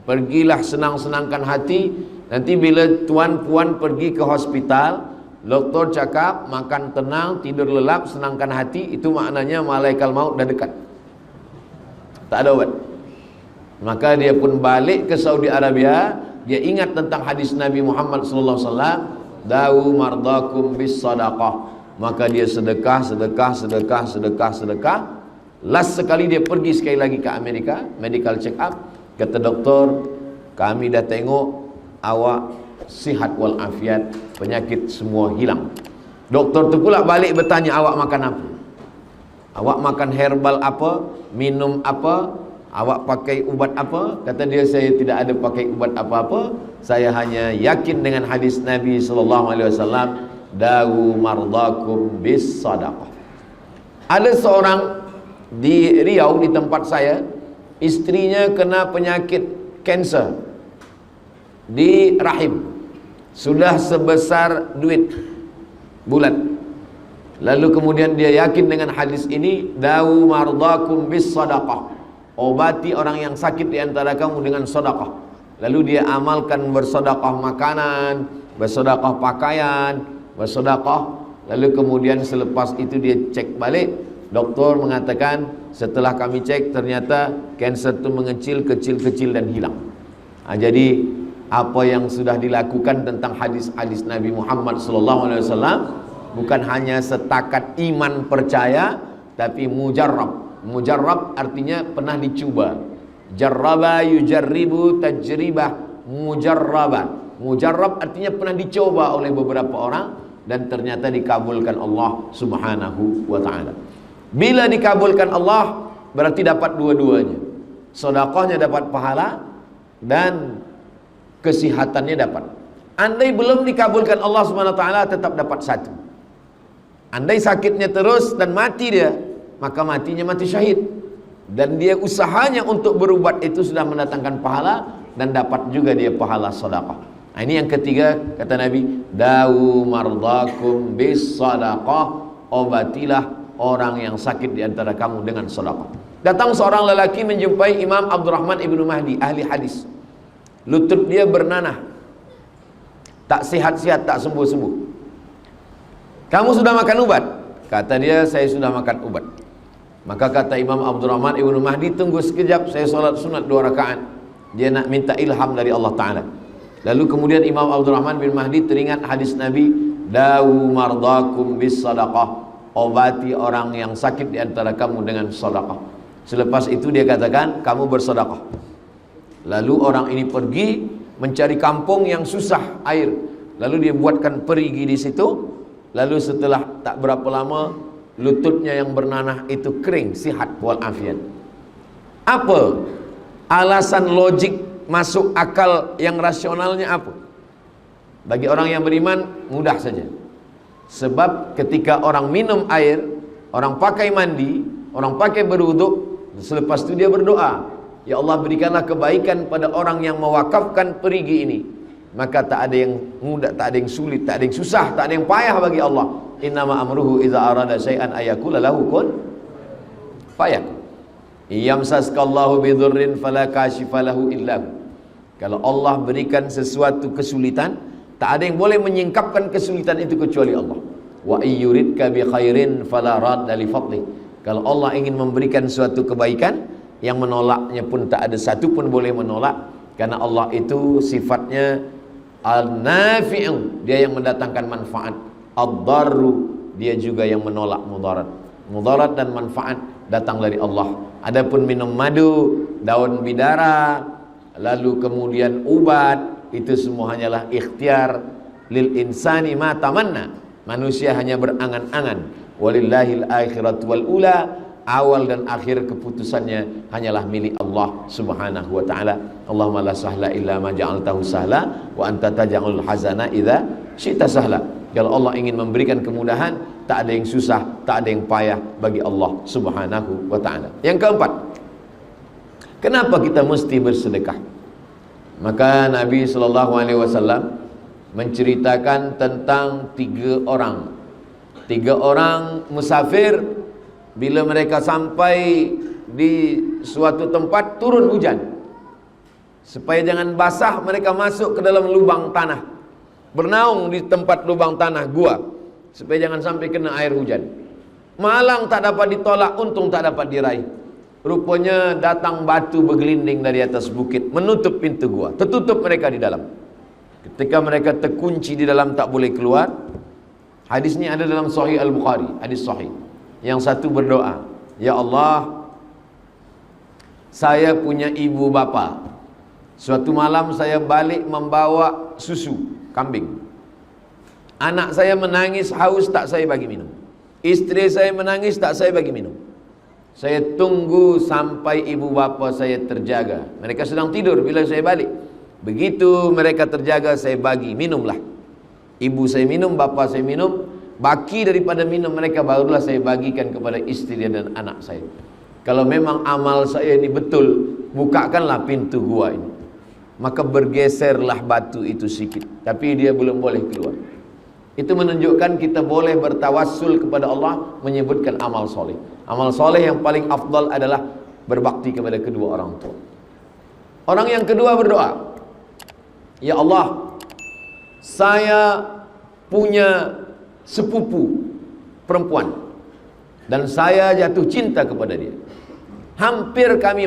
pergilah senang-senangkan hati. Nanti bila tuan-puan pergi ke hospital, doktor cakap makan tenang, tidur lelap, senangkan hati, itu maknanya malaikat maut dah dekat. Tak ada obat. Maka dia pun balik ke Saudi Arabia. Dia ingat tentang hadis Nabi Muhammad sallallahu alaihi wasallam, dawu mardakum bis sadaqah. Maka dia sedekah. Last sekali dia pergi sekali lagi ke Amerika, medical check up. Kata doktor, kami dah tengok awak sihat walafiat, penyakit semua hilang. Doktor tu pula balik bertanya, awak makan apa? Awak makan herbal apa? Minum apa? Awak pakai ubat apa? Kata dia, saya tidak ada pakai ubat apa-apa. Saya hanya yakin dengan hadis Nabi SAW, dawu mardakum bis sadaqah. Ada seorang di Riau, di tempat saya, istrinya kena penyakit kanser di rahim, sudah sebesar duit bulat. Lalu kemudian dia yakin dengan hadis ini, dawu mardakum bis sadaqah, obati orang yang sakit di antara kamu dengan sedekah. Lalu dia amalkan bersedekah makanan, bersedekah pakaian, bersedekah. Lalu kemudian selepas itu dia cek balik, doktor mengatakan setelah kami cek ternyata kanser itu mengecil, kecil dan hilang. Jadi apa yang sudah dilakukan tentang hadis-hadis Nabi Muhammad SAW bukan hanya setakat iman percaya, tapi mujarrab. Mujarrab artinya pernah dicuba. Jarraba yujarribu tajribah mujarraban. Mujarrab artinya pernah dicoba oleh beberapa orang dan ternyata dikabulkan Allah Subhanahu wa taala. Bila dikabulkan Allah berarti dapat dua-duanya. Sedekahnya dapat pahala dan kesihatannya dapat. Andai belum dikabulkan Allah Subhanahu wa taala tetap dapat satu. Andai sakitnya terus dan mati dia, maka matinya mati syahid. Dan dia usahanya untuk berubat itu sudah mendatangkan pahala dan dapat juga dia pahala sedekah. Nah, ini yang ketiga kata Nabi, dawu mardakum bis sadaqah, obatilah orang yang sakit di antara kamu dengan sedekah. Datang seorang lelaki menjumpai Imam Abdurrahman ibnu Mahdi, ahli hadis. Lutut dia bernanah, tak sihat-sihat, tak sembuh-sembuh. Kamu sudah makan ubat? Kata dia, saya sudah makan ubat. Maka kata Imam Abdurrahman ibnu Mahdi, tunggu sekejap, saya solat sunat 2 rakaat. Dia nak minta ilham dari Allah Ta'ala. Lalu kemudian Imam Abdurrahman bin Mahdi teringat hadis Nabi, dawu mardakum bis sadaqah, obati orang yang sakit di antara kamu dengan sedekah. Selepas itu dia katakan, kamu bersedekah. Lalu orang ini pergi mencari kampung yang susah air. Lalu dia buatkan perigi di situ. Lalu setelah tak berapa lama, lututnya yang bernanah itu kering, sihat walafiat. Apa alasan logik masuk akal yang rasionalnya apa? Bagi orang yang beriman mudah saja. Sebab ketika orang minum air, orang pakai mandi, orang pakai berwuduk, selepas itu dia berdoa, ya Allah berikanlah kebaikan pada orang yang mewakafkan perigi ini. Maka tak ada yang mudah, tak ada yang sulit, tak ada yang susah, tak ada yang payah bagi Allah. Innama amruhu idza arada syai'an ayakula lahu kun fayakun. Yamsaskallahu bidurrin fala kashifa lahu illa hu. Kalau Allah berikan sesuatu kesulitan, tak ada yang boleh menyingkapkan kesulitan itu kecuali Allah. Wa ayyuridka bi khairin fala radda li fadli. Kalau Allah ingin memberikan suatu kebaikan, yang menolaknya pun tak ada satu pun boleh menolak, karena Allah itu sifatnya al-nafi'u, dia yang mendatangkan manfaat. Ad-darru, dia juga yang menolak mudarat. Mudarat dan manfaat datang dari Allah. Adapun minum madu, daun bidara, lalu kemudian ubat, itu semua hanyalah ikhtiar lil insani ma tamanna. Manusia hanya berangan-angan. Walillahil akhiratu wal ula, awal dan akhir keputusannya hanyalah milik Allah subhanahu wa ta'ala. Allahumma la sahla illa ma ja'altahu sahla wa anta taj'alul hazana idza syi'ta sahla. Kalau Allah ingin memberikan kemudahan, tak ada yang susah, tak ada yang payah bagi Allah subhanahu wa ta'ala. Yang keempat, kenapa kita mesti bersedekah? Maka Nabi SAW menceritakan tentang tiga orang musafir. Bila mereka sampai di suatu tempat, turun hujan. Supaya jangan basah, mereka masuk ke dalam lubang tanah, bernaung di tempat lubang tanah gua, supaya jangan sampai kena air hujan. Malang tak dapat ditolak, untung tak dapat diraih. Rupanya datang batu bergelinding dari atas bukit, menutup pintu gua, tertutup mereka di dalam. Ketika mereka terkunci di dalam, tak boleh keluar. Hadis ini ada dalam Sahih Al-Bukhari, hadis sahih. Yang satu berdoa, ya Allah, saya punya ibu bapa. Suatu malam saya balik membawa susu kambing. Anak saya menangis haus, tak saya bagi minum. Istri saya menangis, tak saya bagi minum. Saya tunggu sampai ibu bapa saya terjaga. Mereka sedang tidur bila saya balik. Begitu mereka terjaga, saya bagi, minumlah. Ibu saya minum, bapa saya minum. Baki daripada minum mereka barulah saya bagikan kepada istri dan anak saya. Kalau memang amal saya ini betul, bukakanlah pintu gua ini. Maka bergeserlah batu itu sikit, tapi dia belum boleh keluar. Itu menunjukkan kita boleh bertawassul kepada Allah, menyebutkan amal soleh. Amal soleh yang paling afdal adalah berbakti kepada kedua orang tua. Orang yang kedua berdoa, ya Allah, saya punya sepupu perempuan dan saya jatuh cinta kepada dia. Hampir kami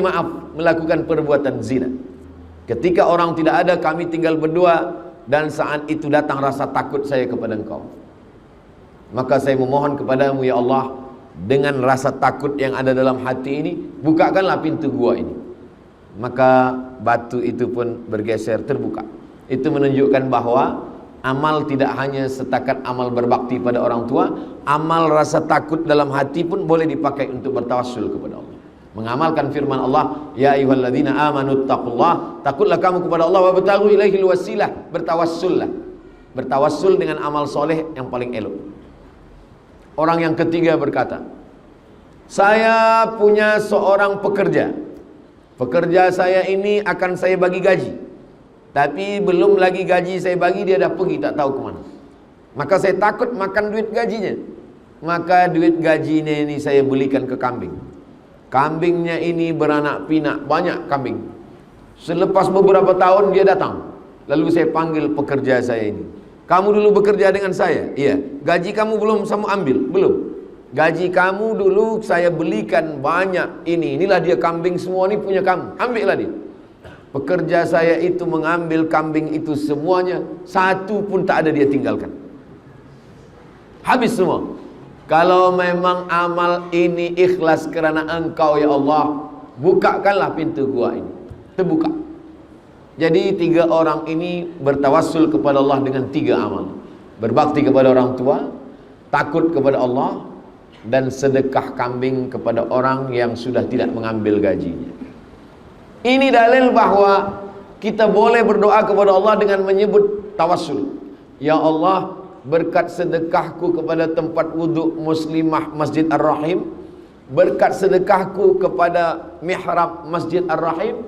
melakukan perbuatan zina. Ketika orang tidak ada, kami tinggal berdua, dan saat itu datang rasa takut saya kepada Engkau. Maka saya memohon kepadamu, ya Allah, dengan rasa takut yang ada dalam hati ini, bukakanlah pintu gua ini. Maka batu itu pun bergeser, terbuka. Itu menunjukkan bahwa amal tidak hanya setakat amal berbakti pada orang tua, amal rasa takut dalam hati pun boleh dipakai untuk bertawassul kepada Allah. Mengamalkan firman Allah, ya ayyuhalladzina amanu taqullah, takutlah kamu kepada Allah, wa bataghu ilaihil wasilah, bertawassullah. Bertawassul dengan amal soleh yang paling elok. Orang yang ketiga berkata, saya punya seorang pekerja. Pekerja saya ini akan saya bagi gaji, tapi belum lagi gaji saya bagi, dia dah pergi tak tahu kemana. Maka saya takut makan duit gajinya. Maka duit gajinya ini saya belikan ke kambing. Kambingnya ini beranak pinak, banyak kambing. Selepas beberapa tahun dia datang. Lalu saya panggil pekerja saya ini. Kamu dulu bekerja dengan saya? Iya. Gaji kamu belum sama ambil? Belum. Gaji kamu dulu saya belikan banyak ini. Inilah dia kambing semua ini punya kamu. Ambillah dia. Pekerja saya itu mengambil kambing itu semuanya, satu pun tak ada dia tinggalkan. Habis semua. Kalau memang amal ini ikhlas kerana Engkau ya Allah, bukakanlah pintu gua ini. Terbuka. Jadi 3 orang ini bertawassul kepada Allah dengan 3 amal. Berbakti kepada orang tua, takut kepada Allah, dan sedekah kambing kepada orang yang sudah tidak mengambil gajinya. Ini dalil bahwa kita boleh berdoa kepada Allah dengan menyebut tawassul. Ya Allah, berkat sedekahku kepada tempat wuduk Muslimah Masjid Ar-Rahim, berkat sedekahku kepada mihrab Masjid Ar-Rahim,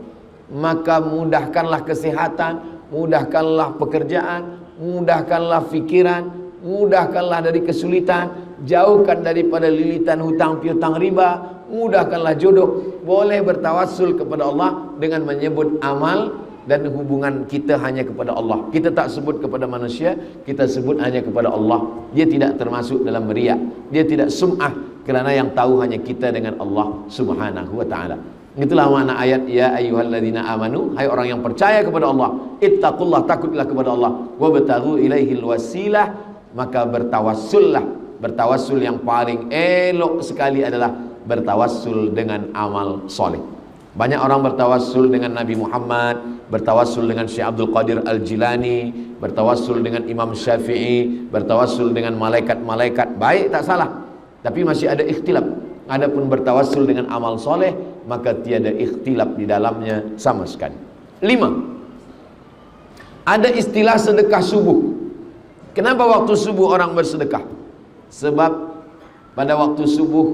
maka mudahkanlah kesehatan, mudahkanlah pekerjaan, mudahkanlah fikiran, mudahkanlah dari kesulitan, jauhkan daripada lilitan hutang piutang riba, mudahkanlah jodoh. Boleh bertawassul kepada Allah dengan menyebut amal, dan hubungan kita hanya kepada Allah. Kita tak sebut kepada manusia, kita sebut hanya kepada Allah. Dia tidak termasuk dalam riya, dia tidak sum'ah, kerana yang tahu hanya kita dengan Allah Subhanahu wa ta'ala. Itulah makna ayat ya ayyuhalladzina amanu, hai orang yang percaya kepada Allah, ittaqullah, takutlah kepada Allah, wabtaghu ilaihil wasilah, maka bertawassullah. Bertawassul yang paling elok sekali adalah bertawassul dengan amal soleh. Banyak orang bertawassul dengan Nabi Muhammad, bertawassul dengan Syekh Abdul Qadir Al-Jilani, bertawassul dengan Imam Syafi'i, bertawassul dengan malaikat-malaikat. Baik, tak salah, tapi masih ada ikhtilaf. Adapun bertawassul dengan amal soleh, maka tiada ikhtilaf di dalamnya sama sekali. 5. Ada istilah sedekah subuh. Kenapa waktu subuh orang bersedekah? Sebab pada waktu subuh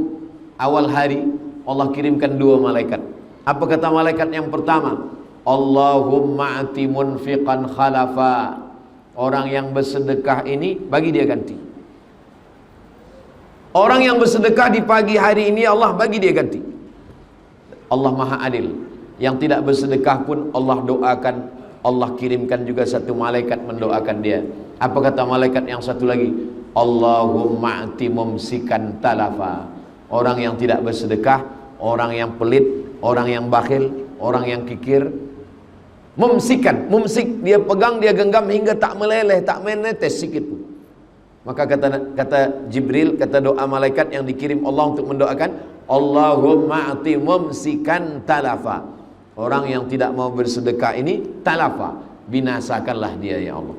awal hari Allah kirimkan 2 malaikat. Apa kata malaikat yang pertama? Allahumma ati munfiqan khalafa. Orang yang bersedekah ini bagi dia ganti. Orang yang bersedekah di pagi hari ini Allah bagi dia ganti. Allah Maha Adil. Yang tidak bersedekah pun Allah doakan, Allah kirimkan juga 1 malaikat mendoakan dia. Apa kata malaikat yang satu lagi? Allahumma ati mumsikan talafa. Orang yang tidak bersedekah, orang yang pelit, orang yang bakhil, orang yang kikir, mumsikan, mumsik, dia pegang, dia genggam hingga tak meleleh, tak menetes sikit pun. Maka kata Jibril, kata doa malaikat yang dikirim Allah untuk mendoakan, Allahumma ati mumsikan talafa. Orang yang tidak mau bersedekah ini talafa, binasakanlah dia ya Allah.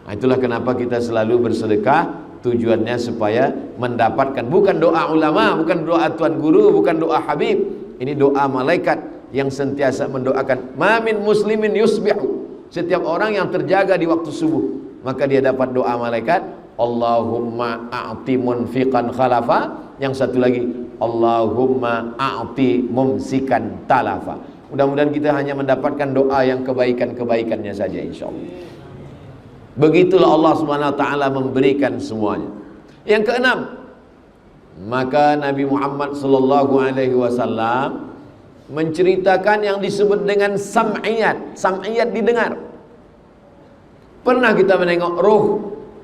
Nah, itulah kenapa kita selalu bersedekah, tujuannya supaya mendapatkan, bukan doa ulama, bukan doa tuan guru, bukan doa habib. Ini doa malaikat yang sentiasa mendoakan. Ma min muslimin yusbihu. Setiap orang yang terjaga di waktu subuh, maka dia dapat doa malaikat. Allahumma a'ti munfiqan khalafa. Yang satu lagi, Allahumma a'ti mumsikan talafa. Mudah-mudahan kita hanya mendapatkan doa yang kebaikan-kebaikannya saja insyaAllah. Begitulah Allah Subhanahu wa ta'ala memberikan semuanya. Yang keenam, maka Nabi Muhammad sallallahu alaihi wasallam menceritakan yang disebut dengan sam'iyat. Sam'iyat didengar. Pernah kita menengok roh?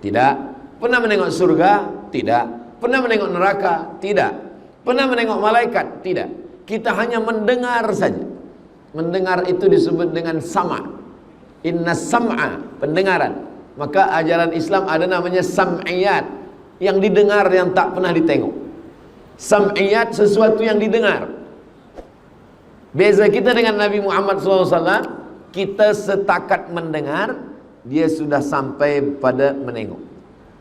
Tidak. Pernah menengok surga? Tidak. Pernah menengok neraka? Tidak. Pernah menengok malaikat? Tidak. Kita hanya mendengar saja. Mendengar itu disebut dengan sama'. Inna sam'a, pendengaran. Maka ajaran Islam ada namanya sam'iyat, yang didengar, yang tak pernah ditengok. Sam'iyat, sesuatu yang didengar. Beza kita dengan Nabi Muhammad SAW, kita setakat mendengar, dia sudah sampai pada menengok.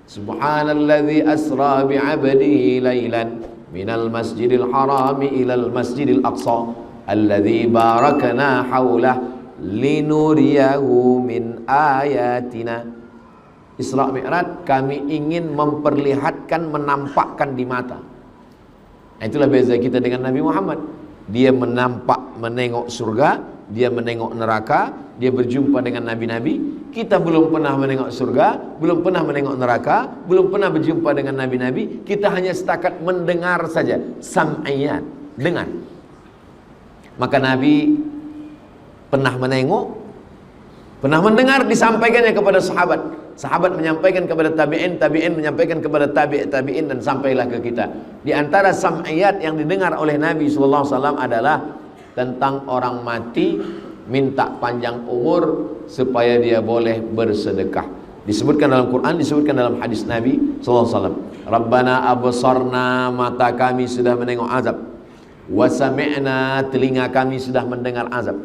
Subhanalladzi asra bi'abdihi laylan minal masjidil harami ilal masjidil aqsa alladzi barakna hawlah linuriyahu min ayatina. Isra Mi'raj, kami ingin memperlihatkan, menampakkan di mata. Nah, itulah beza kita dengan Nabi Muhammad. Dia menengok surga, dia menengok neraka, dia berjumpa dengan nabi-nabi. Kita belum pernah menengok surga, belum pernah menengok neraka, belum pernah berjumpa dengan nabi-nabi. Kita hanya setakat mendengar saja. Sam'iyat, dengar. Maka Nabi pernah menengok, pernah mendengar, disampaikannya kepada sahabat. Sahabat menyampaikan kepada tabi'in, tabi'in menyampaikan kepada tabi'in, dan sampailah ke kita. Di antara sam'iyat yang didengar oleh Nabi SAW adalah tentang orang mati minta panjang umur supaya dia boleh bersedekah. Disebutkan dalam Quran, disebutkan dalam hadis Nabi SAW. Rabbana absarna, mata kami sudah menengok azab. Wa sami'na, telinga kami sudah mendengar azab.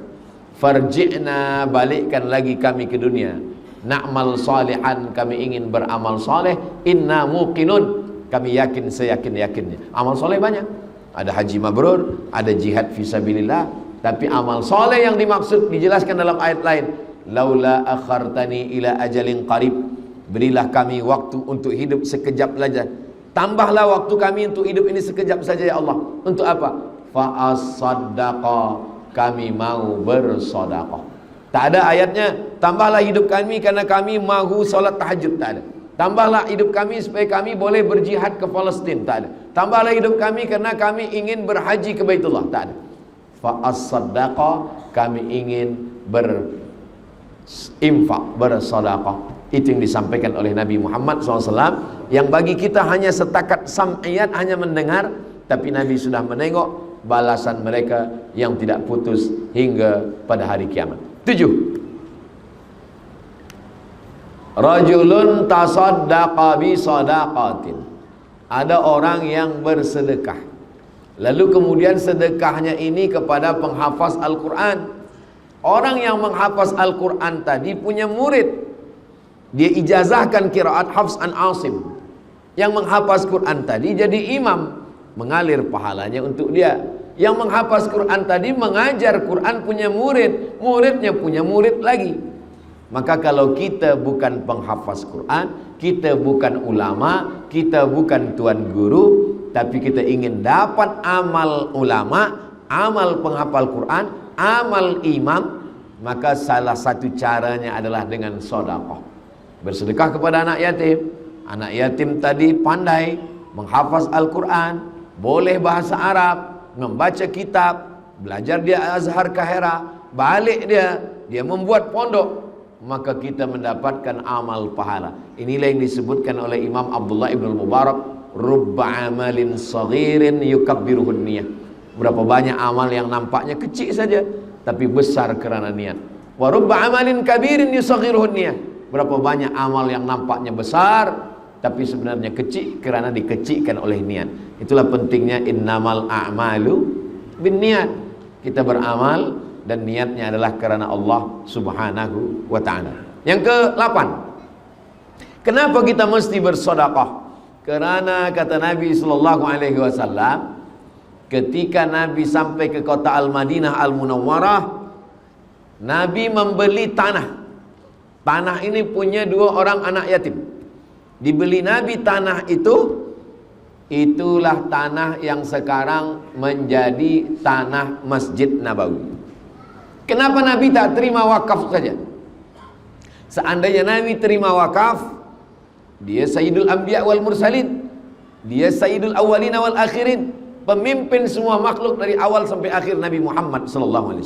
Farji'na, balikkan lagi kami ke dunia. Na'mal salihan, kami ingin beramal soleh. Inna muqinun, kami yakin seyakin-yakinnya. Amal soleh banyak. Ada haji mabrur, ada jihad fisabilillah. Tapi amal soleh yang dimaksud dijelaskan dalam ayat lain. Laula akhartani ila ajalin qarib, berilah kami waktu untuk hidup sekejap saja. Tambahlah waktu kami untuk hidup ini sekejap saja ya Allah. Untuk apa? Fa as-saddaqa, kami mau bersedekah. Tak ada ayatnya tambahlah hidup kami karena kami mahu solat tahajud, tak ada. Tambahlah hidup kami supaya kami boleh berjihad ke Palestin, tak ada. Tambahlah hidup kami karena kami ingin berhaji ke Baitullah, tak ada. Fa as-saddaqa, kami ingin berinfak, bersedekah. Itu yang disampaikan oleh Nabi Muhammad SAW, yang bagi kita hanya setakat sam'iyat, hanya mendengar, tapi Nabi sudah menengok balasan mereka yang tidak putus hingga pada hari kiamat. 7. Rajulun tasaddaqa bi sadaqatin, ada orang yang bersedekah, lalu kemudian sedekahnya ini kepada penghafaz Al-Quran. Orang yang menghafaz Al-Quran tadi punya murid, dia ijazahkan qiraat Hafs an Asim. Yang menghafaz Quran tadi jadi imam, mengalir pahalanya untuk dia. Yang menghafaz Quran tadi mengajar Quran, punya murid, muridnya punya murid lagi. Maka kalau kita bukan penghafaz Quran, kita bukan ulama, kita bukan tuan guru, tapi kita ingin dapat amal ulama, amal penghafal Quran, amal imam, maka salah satu caranya adalah dengan sedekah. Bersedekah kepada anak yatim. Anak yatim tadi pandai menghafaz Al-Quran, boleh bahasa Arab, membaca kitab, belajar dia Azhar Kahira, balik dia membuat pondok, maka kita mendapatkan amal pahala. Inilah yang disebutkan oleh Imam Abdullah ibn Mubarak, rubba amalin saghirin yukabbiruhun niyah. Berapa banyak amal yang nampaknya kecil saja tapi besar kerana niat. Wa rubba amalin kabirin yusaghiruhun niyah. Berapa banyak amal yang nampaknya besar tapi sebenarnya kecil kerana dikecilkan oleh niat. Itulah pentingnya innamal a'malu binniyat. Kita beramal dan niatnya adalah kerana Allah Subhanahu wa ta'ala. Yang ke-8, kenapa kita mesti bersedekah? Kerana kata Nabi sallallahu alaihi wasallam, ketika Nabi sampai ke kota Al-Madinah Al-Munawwarah, Nabi membeli tanah. Tanah ini punya 2 orang anak yatim. Dibeli Nabi tanah itu, itulah tanah yang sekarang menjadi tanah Masjid Nabawi. Kenapa Nabi tak terima wakaf saja? Seandainya Nabi terima wakaf, dia Sayyidul Anbiya wal Mursalin, dia Sayyidul Awwalin wal Akhirin, pemimpin semua makhluk dari awal sampai akhir Nabi Muhammad SAW.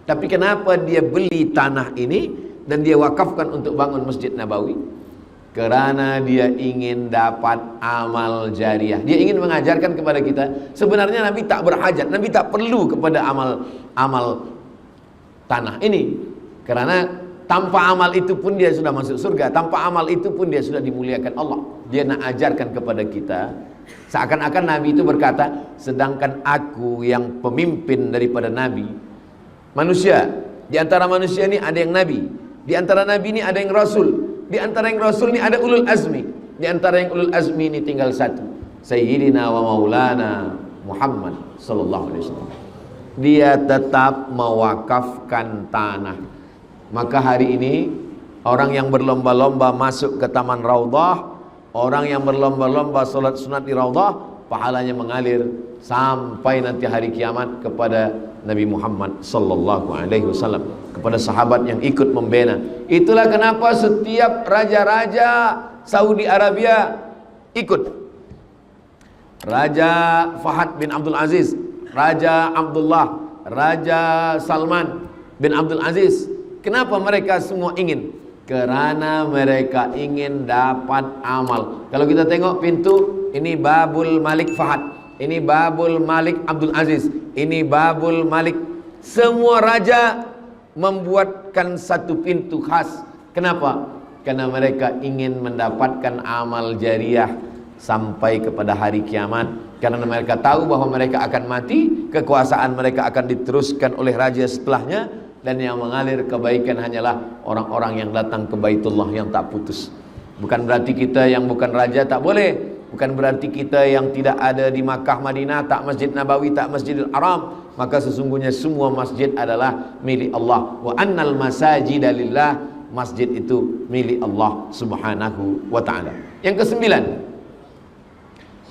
Tapi kenapa dia beli tanah ini dan dia wakafkan untuk bangun Masjid Nabawi? Kerana dia ingin dapat amal jariah. Dia ingin mengajarkan kepada kita, sebenarnya Nabi tak berhajat, Nabi tak perlu kepada amal tanah ini. Kerana tanpa amal itu pun dia sudah masuk surga, tanpa amal itu pun dia sudah dimuliakan Allah. Dia nak ajarkan kepada kita, seakan-akan Nabi itu berkata, sedangkan aku yang pemimpin daripada Nabi, manusia, di antara manusia ini ada yang Nabi, di antara Nabi ini ada yang Rasul, di antara yang Rasul ini ada ulul azmi, di antara yang ulul azmi ini tinggal satu, Sayyidina wa Maulana Muhammad sallallahu alaihi wasallam. Dia tetap mewakafkan tanah. Maka hari ini orang yang berlomba-lomba masuk ke Taman Raudhah, orang yang berlomba-lomba solat sunat di Raudhah, pahalanya mengalir sampai nanti hari kiamat kepada Nabi Muhammad sallallahu alaihi wasallam, kepada sahabat yang ikut membina. Itulah kenapa setiap raja-raja Saudi Arabia ikut. Raja Fahad bin Abdul Aziz, Raja Abdullah, Raja Salman bin Abdul Aziz. Kenapa mereka semua ingin? Kerana mereka ingin dapat amal. Kalau kita tengok pintu, ini Babul Malik Fahad, ini Babul Malik Abdul Aziz, ini Babul Malik. Semua raja membuatkan satu pintu khas. Kenapa? Karena mereka ingin mendapatkan amal jariah sampai kepada hari kiamat. Karena mereka tahu bahwa mereka akan mati, kekuasaan mereka akan diteruskan oleh raja setelahnya. dan yang mengalir kebaikan hanyalah orang-orang yang datang ke Baitullah yang tak putus. Bukan berarti kita yang bukan raja tak boleh. Bukan berarti kita yang tidak ada di Makkah, Madinah, tak Masjid Nabawi, tak Masjidil Haram. Maka sesungguhnya semua masjid adalah milik Allah. Wa annal masajida lillah, masjid itu milik Allah Subhanahu wa ta'ala. Yang kesembilan,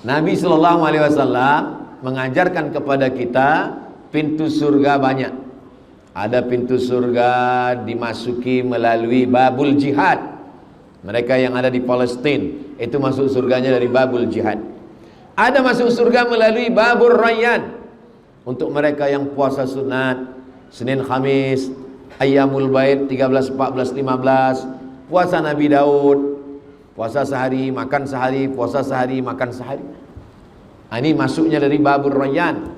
Nabi SAW mengajarkan kepada kita pintu surga banyak. Ada pintu surga dimasuki melalui babul jihad. Mereka yang ada di Palestina itu masuk surganya dari babul jihad. Ada masuk surga melalui babur rayyan. Untuk mereka yang puasa sunat Senin Khamis, Ayyamul Bait 13, 14, 15, puasa Nabi Daud, puasa sehari, makan sehari, puasa sehari, makan sehari. Ini masuknya dari babur rayyan.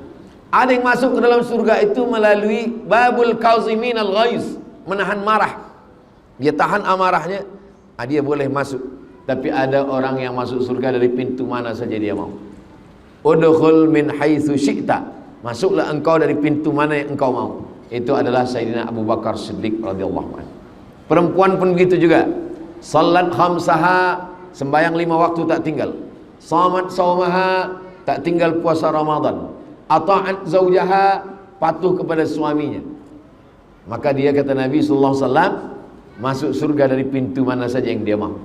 Ada yang masuk ke dalam surga itu melalui babul kauzimin al-ghaiz, menahan marah. Dia tahan amarahnya, dia boleh masuk. Tapi ada orang yang masuk surga dari pintu mana saja dia mau. Udkhul min haitsu syi'ta, masuklah engkau dari pintu mana yang engkau mau. Itu adalah Sayyidina Abu Bakar Siddiq radhiyallahu anhu. Perempuan pun begitu juga. Salat khamsaha, sembahyang 5 waktu tak tinggal. Shamat saumaha, tak tinggal puasa Ramadan. Ata'at zaujaha, patuh kepada suaminya. Maka dia, kata Nabi sallallahu alaihi wasallam, masuk surga dari pintu mana saja yang dia mau.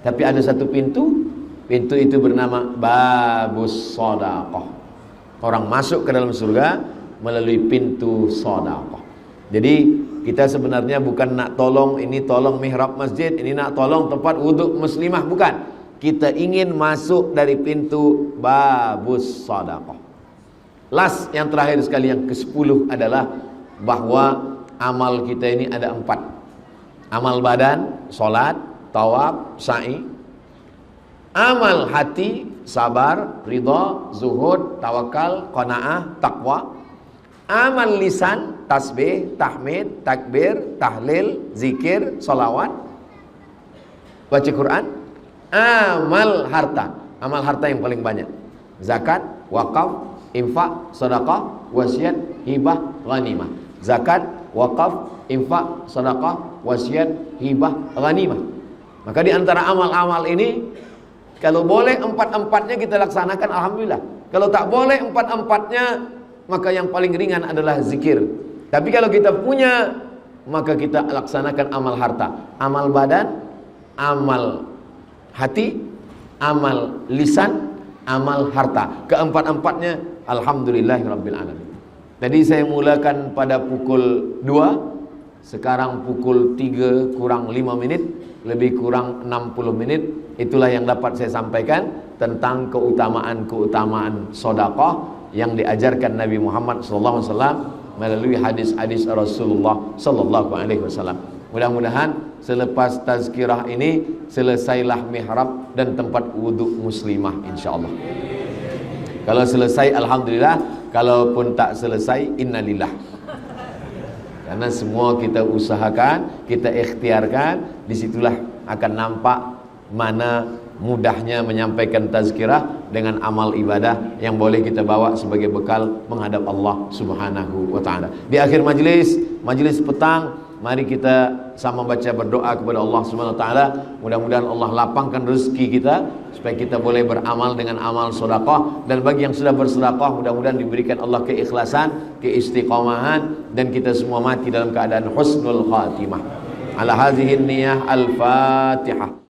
Tapi ada satu pintu, pintu itu bernama babus shadaqah. Orang masuk ke dalam surga melalui pintu shadaqah. Jadi kita sebenarnya bukan nak tolong, ini tolong mihrab masjid, ini nak tolong tempat wuduk muslimah, bukan. Kita ingin masuk dari pintu babus shadaqah. Last, yang terakhir sekali, yang ke-10 adalah bahwa amal kita ini ada 4. Amal badan, solat, tawaf, sa'i. Amal hati, sabar, ridha, zuhud, tawakal, qanaah, taqwa. Amal lisan, tasbih, tahmid, takbir, tahlil, zikir, salawat, baca Quran. Amal harta, amal harta yang paling banyak, zakat, wakaf, infak, sedekah, wasiat, hibah, ghanimah. Zakat, wakaf, infak, sedekah, wasiat, hibah, ghanimah. Maka di antara amal-amal ini, kalau boleh 4-4-nya kita laksanakan, alhamdulillah. Kalau tak boleh 4-4-nya, maka yang paling ringan adalah zikir. Tapi kalau kita punya, maka kita laksanakan amal harta, amal badan, amal hati, amal lisan, amal harta. Keempat-empatnya alhamdulillahirabbil alamin. Tadi saya mulakan pada pukul 2, sekarang pukul 3 kurang 5 menit, lebih kurang 60 menit. Itulah yang dapat saya sampaikan tentang keutamaan-keutamaan sedekah yang diajarkan Nabi Muhammad SAW melalui hadis-hadis Rasulullah SAW. Mudah-mudahan selepas tazkirah ini selesailah mihrab dan tempat wuduk muslimah, insyaallah. Kalau selesai alhamdulillah, kalaupun tak selesai innalillah. Karena semua kita usahakan, kita ikhtiarkan, disitulah akan nampak mana mudahnya menyampaikan tazkirah dengan amal ibadah yang boleh kita bawa sebagai bekal menghadap Allah Subhanahu wa ta'ala. Di akhir majlis petang, mari kita sama baca berdoa kepada Allah Subhanahu wa ta'ala. Mudah-mudahan Allah lapangkan rezeki kita supaya kita boleh beramal dengan amal sedekah, dan bagi yang sudah bersedekah mudah-mudahan diberikan Allah keikhlasan, keistiqomahan, dan kita semua mati dalam keadaan husnul khatimah. Ala hadhihi niyah al-Fatihah.